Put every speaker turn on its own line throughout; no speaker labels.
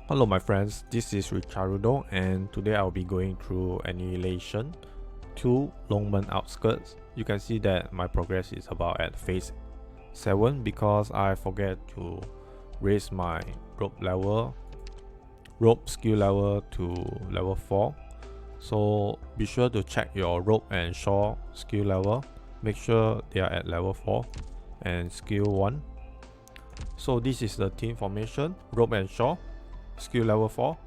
Hello my friends, this is Richarudo and today I'll be going through Annihilation to Lungmen Outskirts. You can see that my progress is about at phase 7 because I forget to raise my rope skill level to level 4. So be sure to check your rope and shore skill level. Make sure they are at level 4 and skill 1. So this is the team formation, rope and shore. Skill level 4,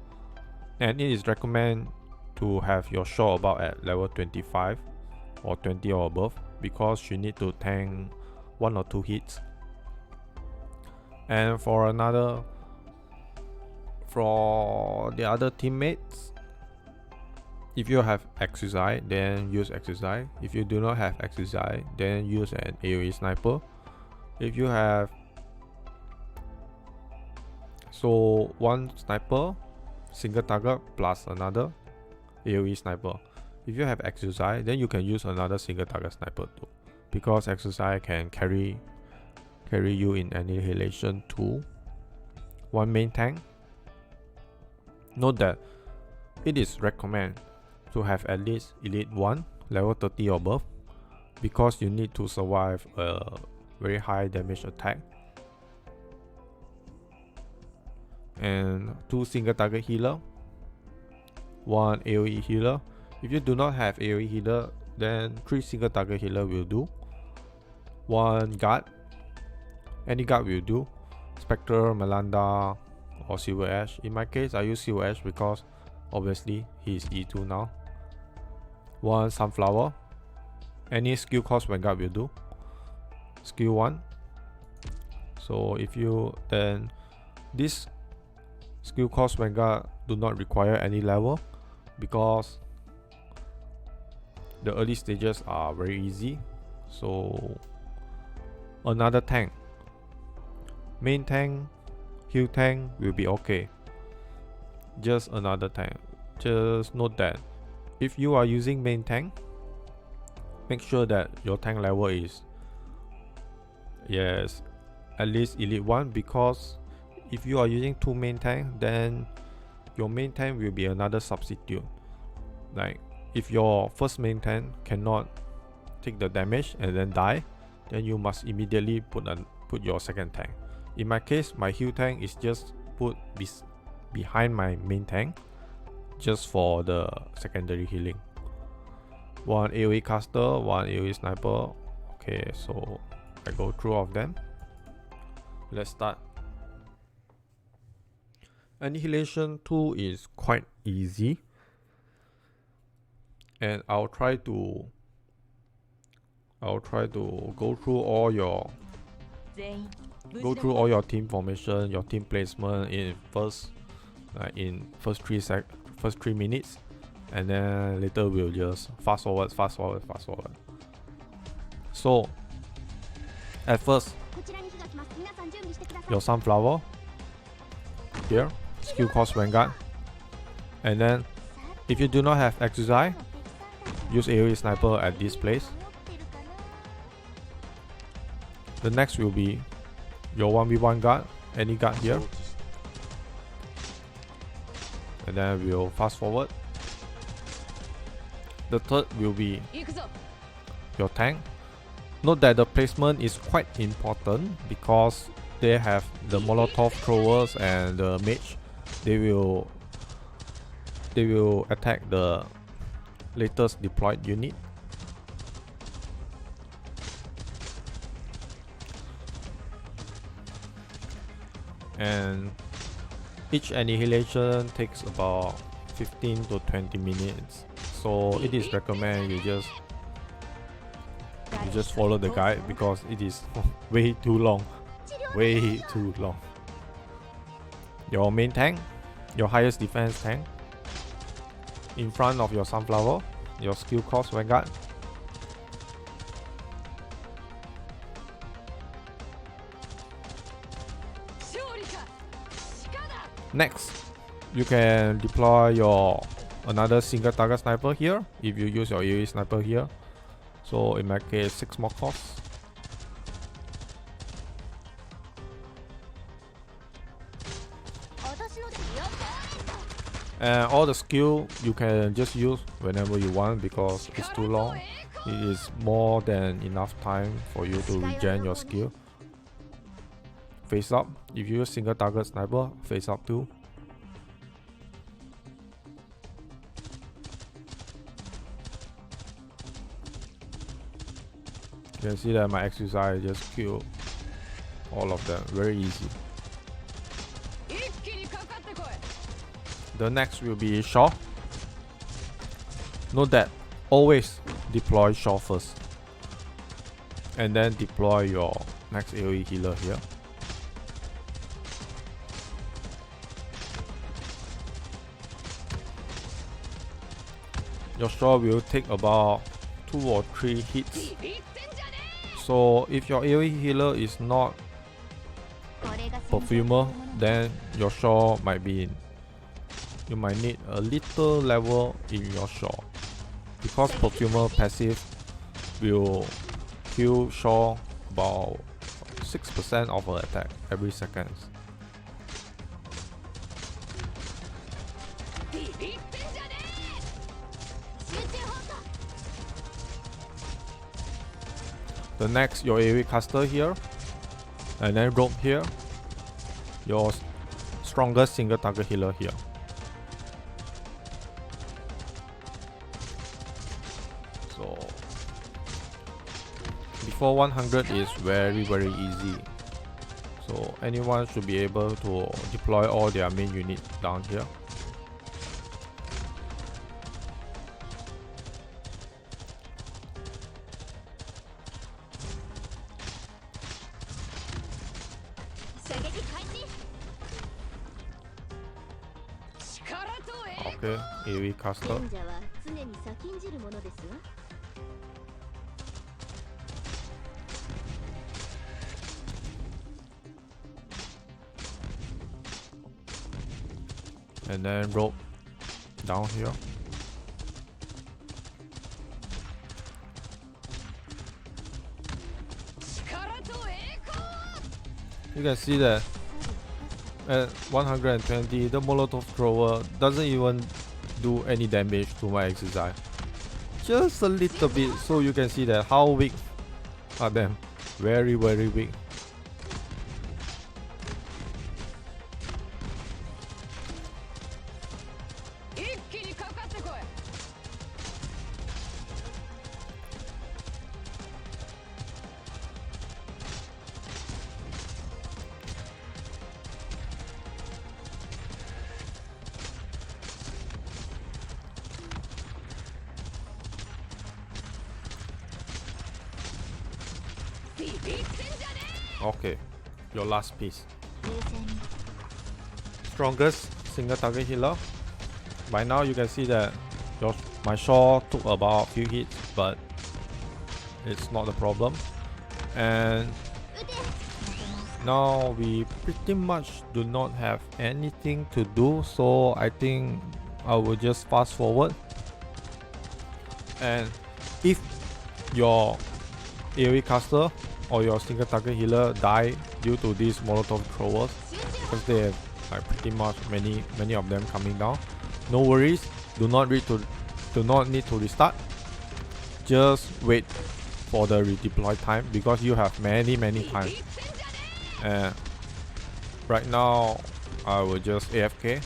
and it is recommend to have your shore about at level 25 or 20 or above because you need to tank 1 or 2 hits. And for the other teammates, if you have exercise, then use exercise. If you do not have exercise, then use an AoE sniper. If you have one sniper, single target plus another AoE sniper. If you have exercise, then you can use another single target sniper too, because exercise can carry you in Annihilation too. One main tank. Note that it is recommend to have at least Elite 1 level 30 or above because you need to survive a very high damage attack. And 2 single target healer, 1 AoE healer. If you do not have AoE healer, then 3 single target healer will do. 1 guard, any guard will do. Spectre, Melanda or Silver Ash. In my case I use Silver Ash because obviously he is E2 now. 1 sunflower, any skill cost Vanguard will do. Skill 1. So if you then this skill cost Vanguard do not require any level because the early stages are very easy. So another tank, main tank, heal tank will be okay. Just another tank. Just note that if you are using main tank, make sure that your tank level is at least Elite 1, because if you are using 2 main tank, then your main tank will be another substitute. Like if your first main tank cannot take the damage and then die, then you must immediately put your second tank. In my case, my heal tank is just put behind my main tank just for the secondary healing. 1 AoE caster, 1 AoE sniper. Okay, so I go through all of them. Let's start. Annihilation 2 is quite easy, and I'll try to go through all your team formation, your team placement in first 3 minutes, and then later we'll just fast forward. So at first, your sunflower here, skill cost Vanguard, and then if you do not have exercise, use AoE sniper at this place. The next will be your 1v1 guard, any guard here, and then we'll fast forward. The third will be your tank. Note that the placement is quite important because they have the Molotov throwers and the mage. They will attack the latest deployed unit. And each annihilation takes about 15 to 20 minutes. So it is recommended you just follow the guide because it is way too long. Your main tank, your highest defense tank, in front of your sunflower, your skill cost Vanguard. Next, you can deploy your another single target sniper here if you use your AoE sniper here. So in my case, 6 more costs. And all the skill you can just use whenever you want because it's too long. It is more than enough time for you to regen your skill. Face up. If you use single target sniper, face up too. You can see that my exercise just killed all of them. Very easy. The next will be Shaw. Note that always deploy Shaw first. And then deploy your next AoE healer here. Your Shaw will take about 2 or 3 hits. So if your AoE healer is not Perfumer, then your Shaw might be in. You might need a little level in your Shaw. Because Perfumer passive will heal Shaw about 6% of her attack every second. The next, your AoE caster here, and then rope here, your strongest single target healer here. So before 100 is very easy. So anyone should be able to deploy all their main unit down here. Okay, AoE caster. And then rope down here. You can see that at 120, the Molotov thrower doesn't even do any damage to my exercise. Just a little bit, so you can see that how weak are them. Very weak. Okay, your last piece. Strongest single target healer. By now you can see that my Shaw took about a few hits, but it's not a problem. And now we pretty much do not have anything to do, so I think I will just fast forward. And if your AoE caster or your single target healer die due to these Molotov throwers, because they have like pretty much many of them coming down, no worries, do not need to restart. Just wait for the redeploy time because you have many times. And right now I will just AFK.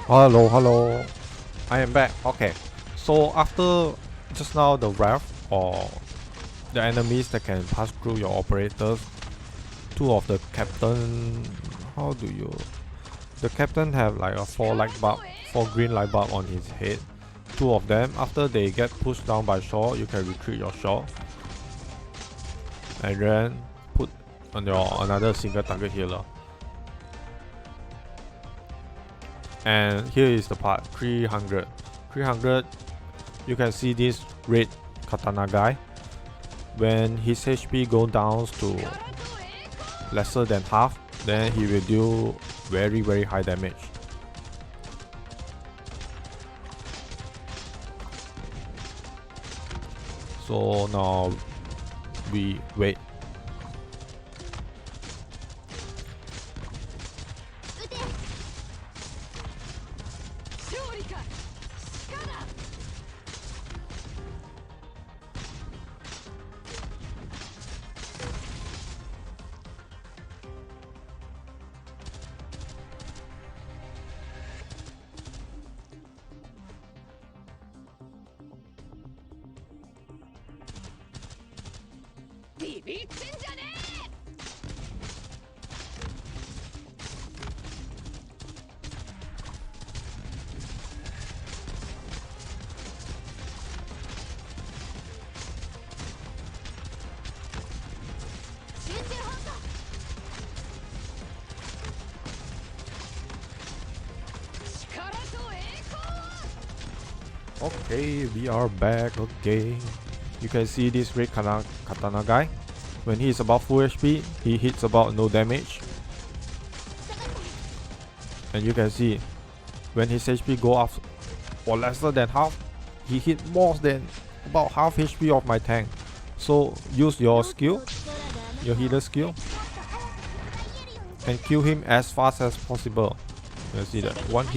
Hello, hello. I am back. Okay. So after just now the wrath or the enemies that can pass through your operators, two of the captain, how do you, the captain have like a 4 green light bulb on his head. Two of them, after they get pushed down by shore, you can retreat your shore and then put on your another single target healer. And here is the part 300. You can see this red katana guy. When his HP goes down to lesser than half, then he will do very high damage. So now we wait. Okay, we are back. Okay, you can see this red katana guy. When he is about full HP, he hits about no damage. And you can see when his HP go up or lesser than half, he hit more than about half HP of my tank. So use your skill, your healer skill, and kill him as fast as possible. You can see that one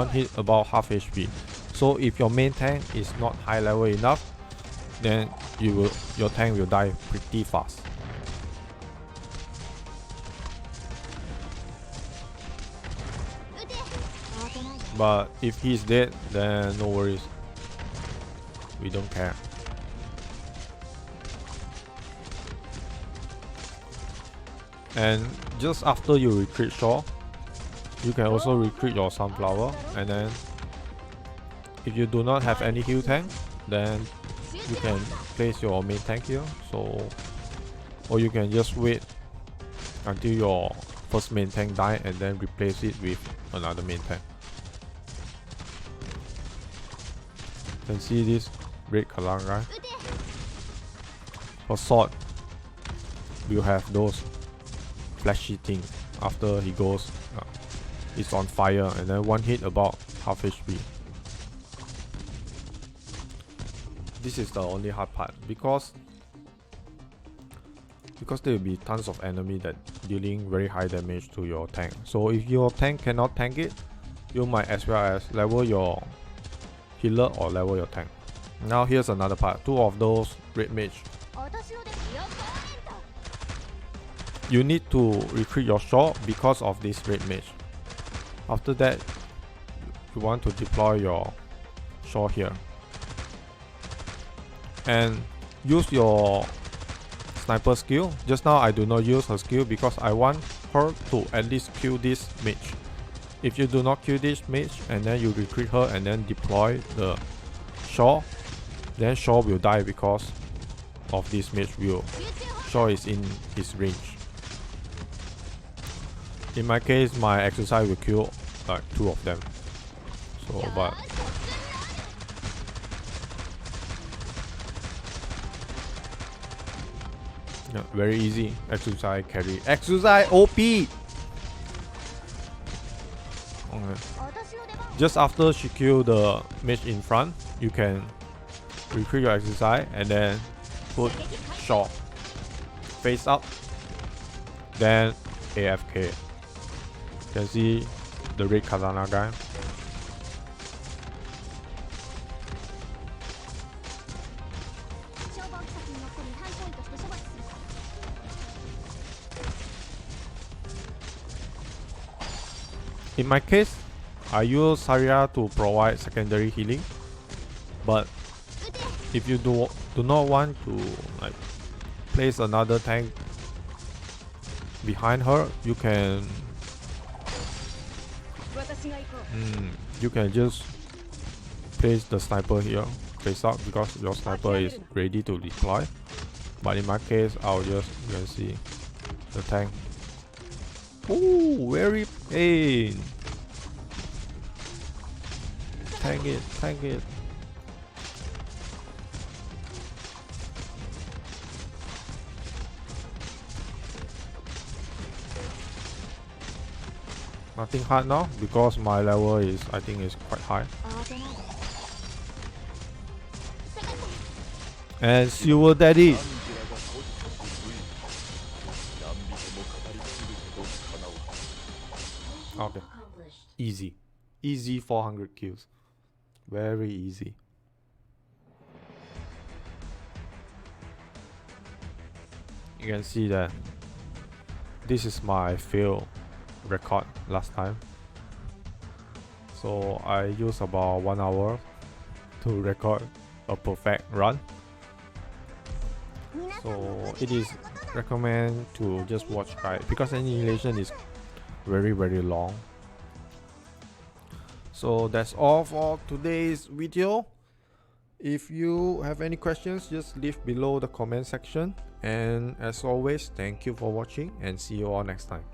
hit about half HP. So if your main tank is not high level enough, then your tank will die pretty fast. But if he's dead, then no worries. We don't care. And just after you retreat shore, you can also retreat your sunflower, and then if you do not have any heal tank, then you can place your main tank here. So, or you can just wait until your first main tank die and then replace it with another main tank. You can see this red Kalang guy. Her sword will have those flashy things after he goes. It's on fire, and then one hit about half HP. This is the only hard part because there will be tons of enemy that dealing very high damage to your tank. So if your tank cannot tank it, you might as well as level your healer or level your tank. Now here's another part. Two of those red mage. You need to retreat your Shaw because of this red mage. After that, you want to deploy your Shaw here. And use your sniper skill. Just now I do not use her skill because I want her to at least kill this mage. If you do not kill this mage and then you retreat her and then deploy the Shaw, then Shaw will die because of this mage view. Shaw is in his range. In my case, my exercise will kill like 2 of them. So, but yeah, very easy. Exercise carry. Exercise OP. Okay. Just after she kill the mage in front, you can retreat your exercise and then put Shaw face up, then AFK. You can see the red katana guy. In my case, I use Saria to provide secondary healing, but if you do not want to like place another tank behind her, you can just place the sniper here face up because your sniper is ready to deploy. But in my case, I'll just, you can see the tank. Ooh, very pain. Tank it, tank it. Nothing hard now because my level is, I think, is quite high. And Silver Daddy. Okay. Easy. Easy 400 kills. Very easy. You can see that this is my fail record last time. So I used about 1 hour to record a perfect run. So it is recommend to just watch guide because Annihilation is very long. So that's all for today's video. If you have any questions, just leave below the comment section. And as always, thank you for watching and see you all next time.